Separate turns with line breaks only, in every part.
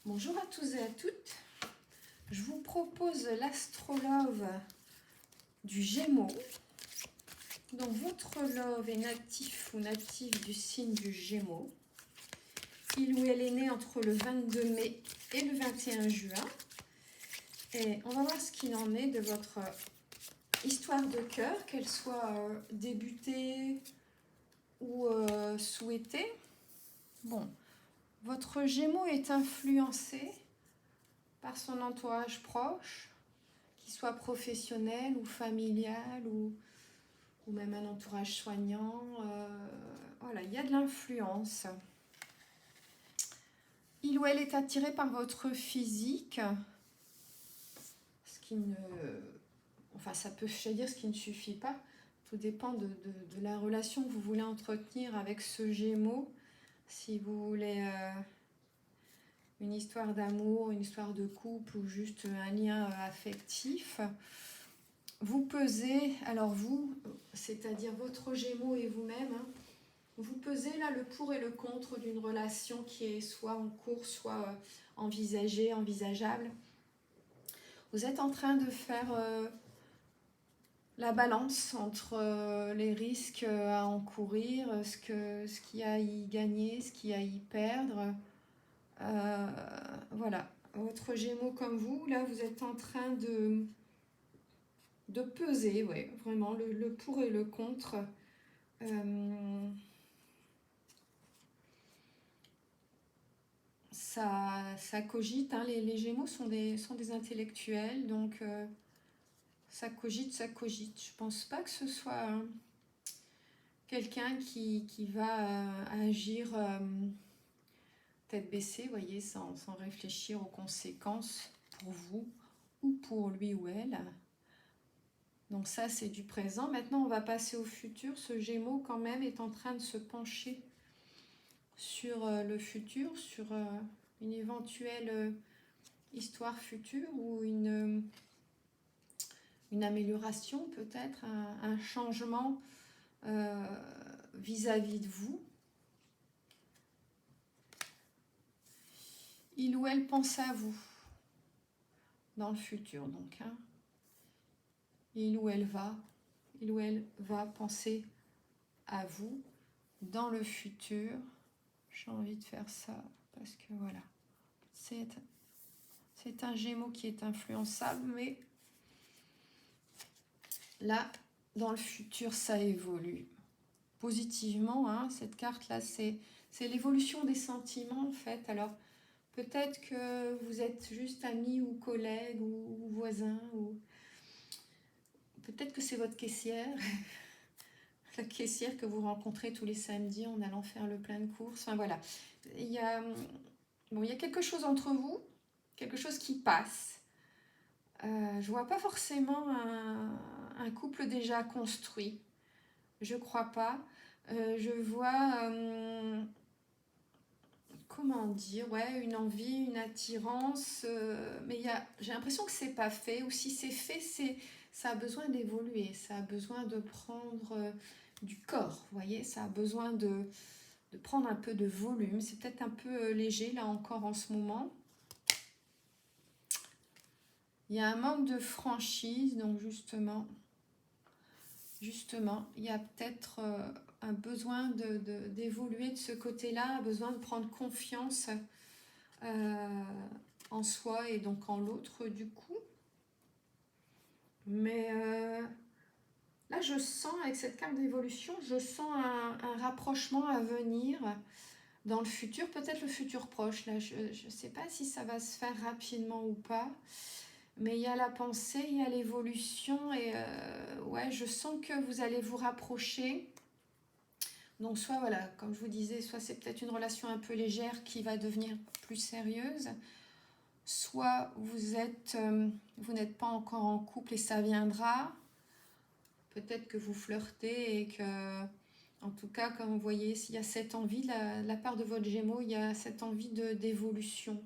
Bonjour à tous et à toutes. Je vous propose l'astrolove du Gémeaux. Donc votre love est natif ou native du signe du Gémeaux. Il ou elle est né entre le 22 mai et le 21 juin. Et on va voir ce qu'il en est de votre histoire de cœur, qu'elle soit débutée ou souhaitée. Bon, votre Gémeaux est influencé par son entourage proche, qu'il soit professionnel ou familial ou même un entourage soignant. Voilà, il y a de l'influence. Il ou elle est attiré par votre physique, ce qui ne... Enfin, ça peut, je veux dire, ce qui ne suffit pas. Tout dépend de la relation que vous voulez entretenir avec ce Gémeaux. Si vous voulez une histoire d'amour, une histoire de couple ou juste un lien affectif, vous pesez, alors vous, c'est-à-dire votre Gémeaux et vous-même, hein, vous pesez là le pour et le contre d'une relation qui est soit en cours, soit envisagée, envisageable. Vous êtes en train de faire la balance entre les risques à encourir, ce qu'il y a à y gagner, ce qu'il y a à y perdre. Voilà, votre Gémeaux comme vous, là vous êtes en train de peser, ouais, vraiment le pour et le contre. Ça cogite, hein, les Gémeaux sont des intellectuels, donc ça cogite, ça cogite. Je pense pas que ce soit quelqu'un qui va agir tête baissée, voyez, sans réfléchir aux conséquences pour vous ou pour lui ou elle. Donc ça, c'est du présent. Maintenant, on va passer au futur. Ce Gémeaux, quand même, est en train de se pencher sur le futur, sur une éventuelle histoire future ou une amélioration peut-être, un changement vis-à-vis de vous. Il ou elle pense à vous dans le futur, donc. Hein. Il ou elle va penser à vous dans le futur. J'ai envie de faire ça parce que voilà, c'est un Gémeaux qui est influençable, mais là, dans le futur, ça évolue positivement. Hein, cette carte-là, c'est l'évolution des sentiments, en fait. Alors, peut-être que vous êtes juste amis ou collègues ou voisins, ou peut-être que c'est votre caissière, la caissière que vous rencontrez tous les samedis en allant faire le plein de courses. Enfin, voilà. Il y a quelque chose entre vous, quelque chose qui passe. Je vois pas forcément un couple déjà construit. Je crois pas. Je vois, comment dire, ouais, une envie, une attirance, mais j'ai l'impression que c'est pas fait, ou si c'est fait, ça a besoin d'évoluer, ça a besoin de prendre du corps, vous voyez, ça a besoin de prendre un peu de volume. C'est peut-être un peu léger là encore en ce moment. Il y a un manque de franchise, donc justement, il y a peut-être un besoin d'évoluer de ce côté-là, un besoin de prendre confiance en soi et donc en l'autre du coup. Mais là, je sens, avec cette carte d'évolution, je sens un rapprochement à venir dans le futur, peut-être le futur proche. Là, je ne sais pas si ça va se faire rapidement ou pas. Mais il y a la pensée, il y a l'évolution et ouais, je sens que vous allez vous rapprocher. Donc soit, voilà, comme je vous disais, soit c'est peut-être une relation un peu légère qui va devenir plus sérieuse, soit vous n'êtes pas encore en couple et ça viendra. Peut-être que vous flirtez et que, en tout cas, comme vous voyez, s'il y a cette envie, de la part de votre Gémeaux, il y a cette envie d'évolution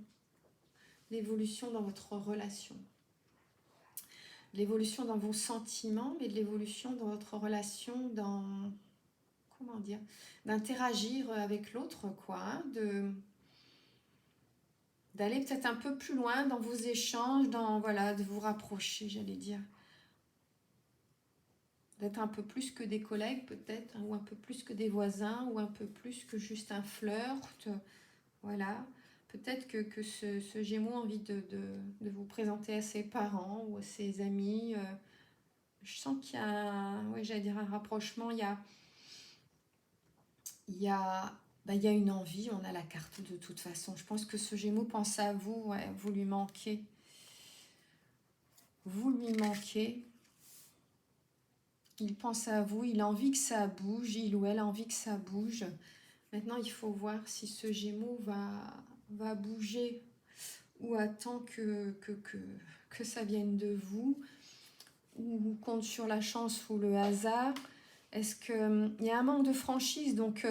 dans votre relation. L'évolution dans vos sentiments, mais de l'évolution dans votre relation, comment dire, d'interagir avec l'autre, quoi, hein, d'aller peut-être un peu plus loin dans vos échanges, voilà, de vous rapprocher, j'allais dire. D'être un peu plus que des collègues peut-être, hein, ou un peu plus que des voisins, ou un peu plus que juste un flirt. Voilà. Peut-être que ce Gémeaux a envie de vous présenter à ses parents ou à ses amis. Je sens qu'il y a, oui, j'allais dire un rapprochement. Il y a, il y a une envie, on a la carte de toute façon. Je pense que ce Gémeaux pense à vous, ouais, vous lui manquez. Vous lui manquez. Il pense à vous, il a envie que ça bouge, il ou elle a envie que ça bouge. Maintenant, il faut voir si ce Gémeaux va bouger ou attend que ça vienne de vous, ou compte sur la chance ou le hasard. Est-ce qu'il y a un manque de franchise, donc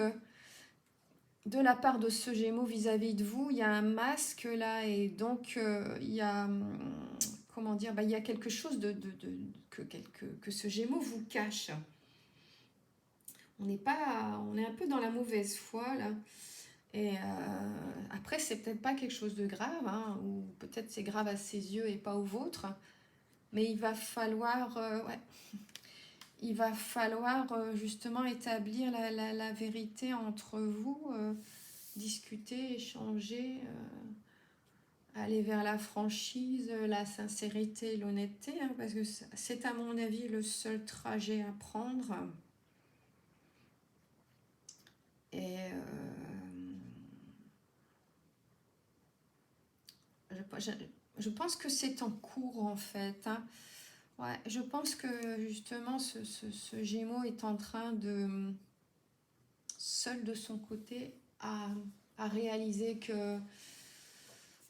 de la part de ce Gémeaux vis-à-vis de vous, il y a un masque là, et donc il y a, comment dire, il y a quelque chose que ce Gémeaux vous cache. On est un peu dans la mauvaise foi là. Et après, c'est peut-être pas quelque chose de grave, hein, ou peut-être c'est grave à ses yeux et pas aux vôtres. Mais il va falloir, justement établir la vérité entre vous, discuter, échanger, aller vers la franchise, la sincérité, l'honnêteté, hein, parce que c'est à mon avis le seul trajet à prendre. Et je pense que c'est en cours en fait, hein. Ouais, je pense que justement ce Gémeaux est en train de, seul de son côté, à réaliser que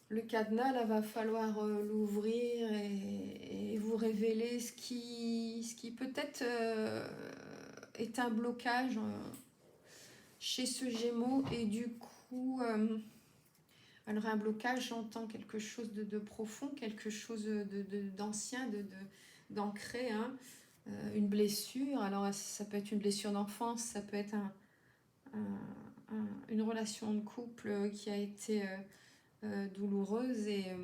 le cadenas, là, va falloir l'ouvrir et vous révéler ce qui peut-être est un blocage chez ce Gémeaux. Et du coup, alors un blocage, j'entends quelque chose de profond, quelque chose d'ancien, d'ancré, hein. Une blessure, alors ça peut être une blessure d'enfance, ça peut être une relation de couple qui a été douloureuse, et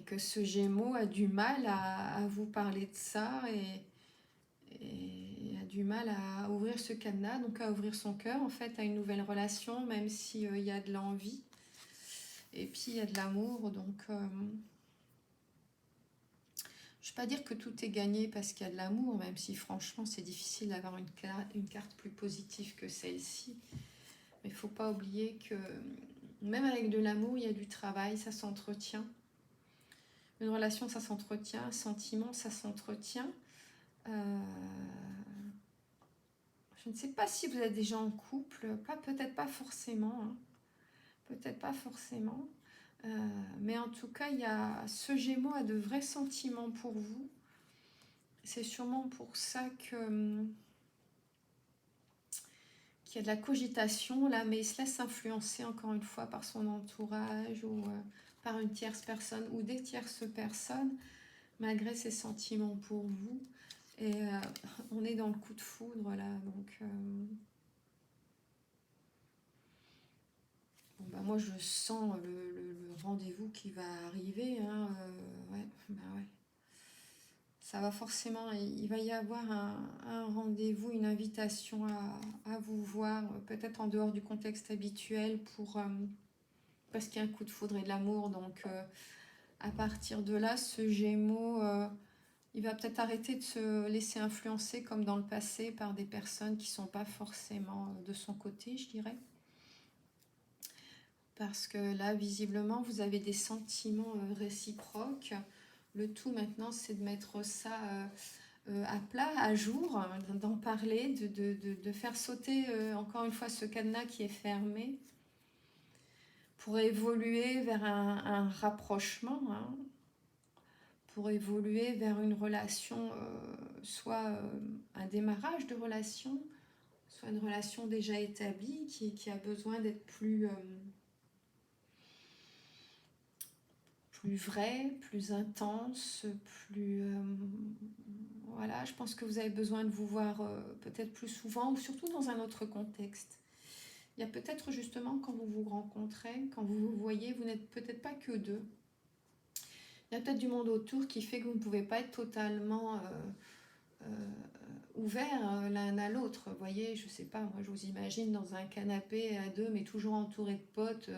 que ce Gémeaux a du mal à vous parler de ça, et a du mal à ouvrir ce cadenas, donc à ouvrir son cœur en fait à une nouvelle relation, même s'il y a de l'envie, et puis il y a de l'amour, donc je ne vais pas dire que tout est gagné parce qu'il y a de l'amour, même si franchement c'est difficile d'avoir une carte plus positive que celle-ci. Mais il ne faut pas oublier que même avec de l'amour, il y a du travail, ça s'entretient. Une relation, ça s'entretient. Un sentiment, ça s'entretient. Je ne sais pas si vous êtes déjà en couple, peut-être pas forcément. Hein. Peut-être pas forcément. Mais en tout cas, ce Gémeaux a de vrais sentiments pour vous. C'est sûrement pour ça qu'il y a de la cogitation là, mais il se laisse influencer encore une fois par son entourage, ou par une tierce personne ou des tierces personnes, malgré ses sentiments pour vous. Et on est dans le coup de foudre là, donc moi je sens le rendez-vous qui va arriver, hein, ouais. Ça va forcément, il va y avoir un rendez-vous, une invitation à vous voir, peut-être en dehors du contexte habituel, parce qu'il y a un coup de foudre et de l'amour. Donc à partir de là, ce Gémeaux, il va peut-être arrêter de se laisser influencer comme dans le passé par des personnes qui ne sont pas forcément de son côté, je dirais. Parce que là, visiblement, vous avez des sentiments réciproques. Le tout maintenant, c'est de mettre ça à plat, à jour, d'en parler, de faire sauter encore une fois ce cadenas qui est fermé, pour évoluer vers un rapprochement, hein, pour évoluer vers une relation, soit un démarrage de relation, soit une relation déjà établie qui a besoin d'être plus vraie, plus intense, plus... voilà, je pense que vous avez besoin de vous voir peut-être plus souvent, ou surtout dans un autre contexte. Il y a peut-être justement quand vous vous rencontrez, quand vous vous voyez, vous n'êtes peut-être pas que deux. Il y a peut-être du monde autour qui fait que vous ne pouvez pas être totalement ouverts l'un à l'autre. Vous voyez, je sais pas, moi je vous imagine dans un canapé à deux, mais toujours entouré de potes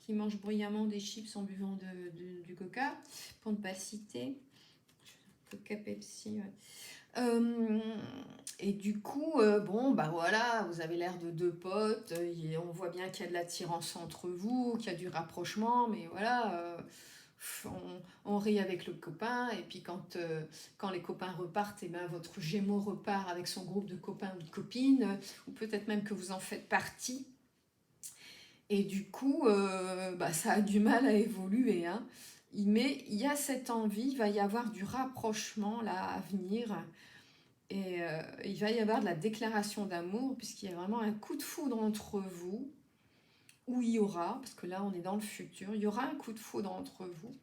qui mangent bruyamment des chips en buvant du coca, pour ne pas le citer. Coca Pepsi, ouais. Et du coup, bon, bah voilà, vous avez l'air de deux potes, on voit bien qu'il y a de l'attirance entre vous, qu'il y a du rapprochement, mais voilà, on rit avec le copain, et puis quand les copains repartent, et ben votre Gémeaux repart avec son groupe de copains ou de copines, ou peut-être même que vous en faites partie, et du coup, bah, ça a du mal à évoluer, hein. Mais il y a cette envie, il va y avoir du rapprochement là à venir. Et il va y avoir de la déclaration d'amour, puisqu'il y a vraiment un coup de foudre entre vous, ou il y aura, parce que là on est dans le futur, il y aura un coup de foudre entre vous.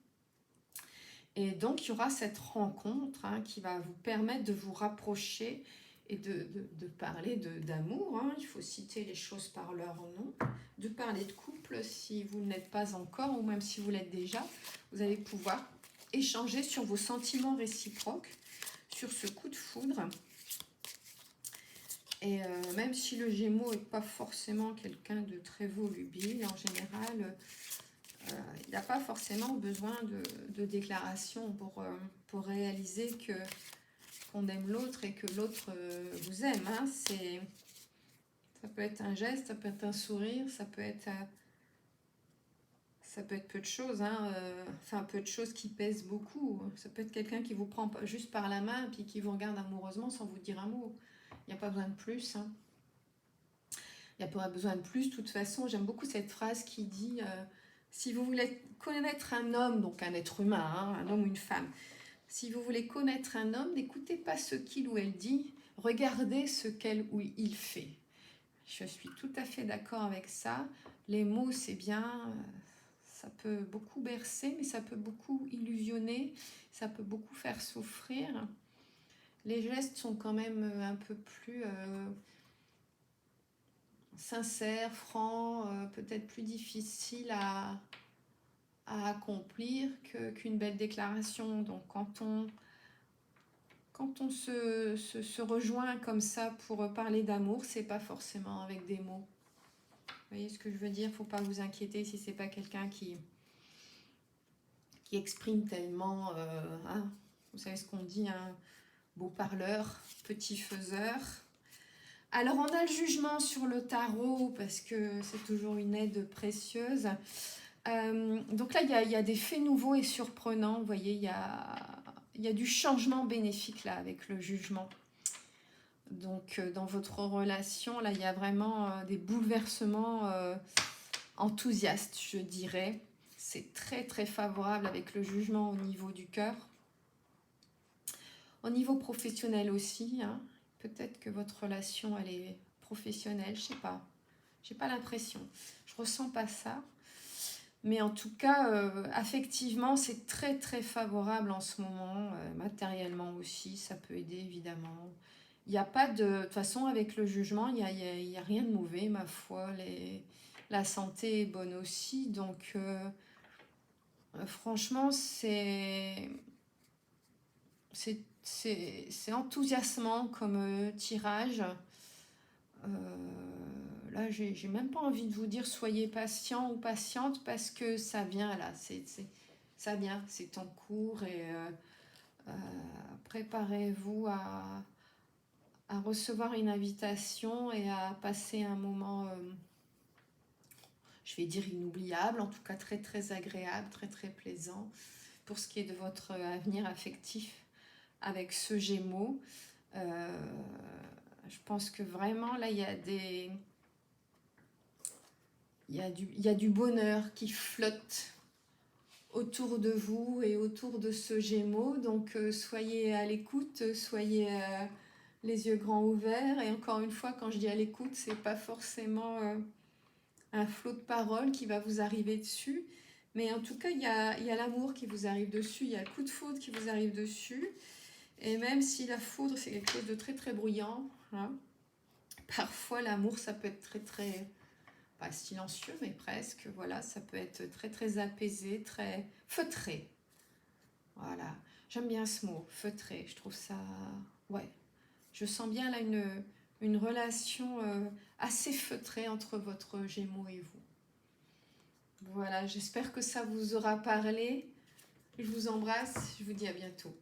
Et donc il y aura cette rencontre qui va vous permettre de vous rapprocher et de parler d'amour. Il faut citer les choses par leur nom, de parler de couple si vous ne l'êtes pas encore, ou même si vous l'êtes déjà. Vous allez pouvoir échanger sur vos sentiments réciproques, sur ce coup de foudre. Et même si le Gémeaux n'est pas forcément quelqu'un de très volubile, en général, il n'a pas forcément besoin de déclaration pour réaliser qu'on aime l'autre et que l'autre vous aime. Ça peut être un geste, ça peut être un sourire, ça peut être peu de choses. Enfin, peu de choses qui pèsent beaucoup. Ça peut être quelqu'un qui vous prend juste par la main puis qui vous regarde amoureusement sans vous dire un mot. Il n'y a pas besoin de plus. Il n'y a pas besoin de plus. De toute façon, j'aime beaucoup cette phrase qui dit si vous voulez connaître un homme, donc un être humain, un homme ou une femme, si vous voulez connaître un homme, n'écoutez pas ce qu'il ou elle dit, regardez ce qu'elle ou il fait. Je suis tout à fait d'accord avec ça. Les mots, c'est bien, ça peut beaucoup bercer, mais ça peut beaucoup illusionner, ça peut beaucoup faire souffrir. Les gestes sont quand même un peu plus sincères, francs, peut-être plus difficiles à accomplir qu'une belle déclaration. Donc quand on se rejoint comme ça pour parler d'amour, c'est pas forcément avec des mots. Vous voyez ce que je veux dire? Faut pas vous inquiéter si c'est pas quelqu'un qui exprime tellement, vous savez ce qu'on dit, un beau parleur, petit faiseur. Alors on a le jugement sur le tarot parce que c'est toujours une aide précieuse. Donc là il y a des faits nouveaux et surprenants. Vous voyez, il y a du changement bénéfique là avec le jugement. Donc dans votre relation, là il y a vraiment des bouleversements enthousiastes, je dirais. C'est très très favorable avec le jugement au niveau du cœur. Au niveau professionnel aussi, peut-être que votre relation elle est professionnelle, je sais pas. J'ai pas l'impression. Je ressens pas ça. Mais en tout cas, affectivement, c'est très très favorable en ce moment. Matériellement aussi, ça peut aider évidemment. Il n'y a pas de... De toute façon, avec le jugement, il y a rien de mauvais, ma foi. La santé est bonne aussi. Donc, franchement, c'est enthousiasmant comme tirage. Là, j'ai même pas envie de vous dire soyez patient ou patiente parce que ça vient là. Ça vient, c'est en cours et préparez-vous à recevoir une invitation et à passer un moment, je vais dire inoubliable, en tout cas très très agréable, très très plaisant pour ce qui est de votre avenir affectif avec ce Gémeaux. Je pense que vraiment là il y a du bonheur qui flotte autour de vous et autour de ce Gémeaux. Donc soyez à l'écoute, soyez les yeux grands ouverts. Et encore une fois, quand je dis à l'écoute, c'est pas forcément un flot de paroles qui va vous arriver dessus. Mais en tout cas, il y a l'amour qui vous arrive dessus, il y a le coup de foudre qui vous arrive dessus. Et même si la foudre, c'est quelque chose de très très bruyant, parfois l'amour, ça peut être très très pas silencieux, mais presque, voilà, ça peut être très très apaisé, très feutré. Voilà, j'aime bien ce mot, feutré, je trouve ça, ouais, je sens bien là une relation assez feutrée entre votre Gémeaux et vous. Voilà, j'espère que ça vous aura parlé. Je vous embrasse, je vous dis à bientôt.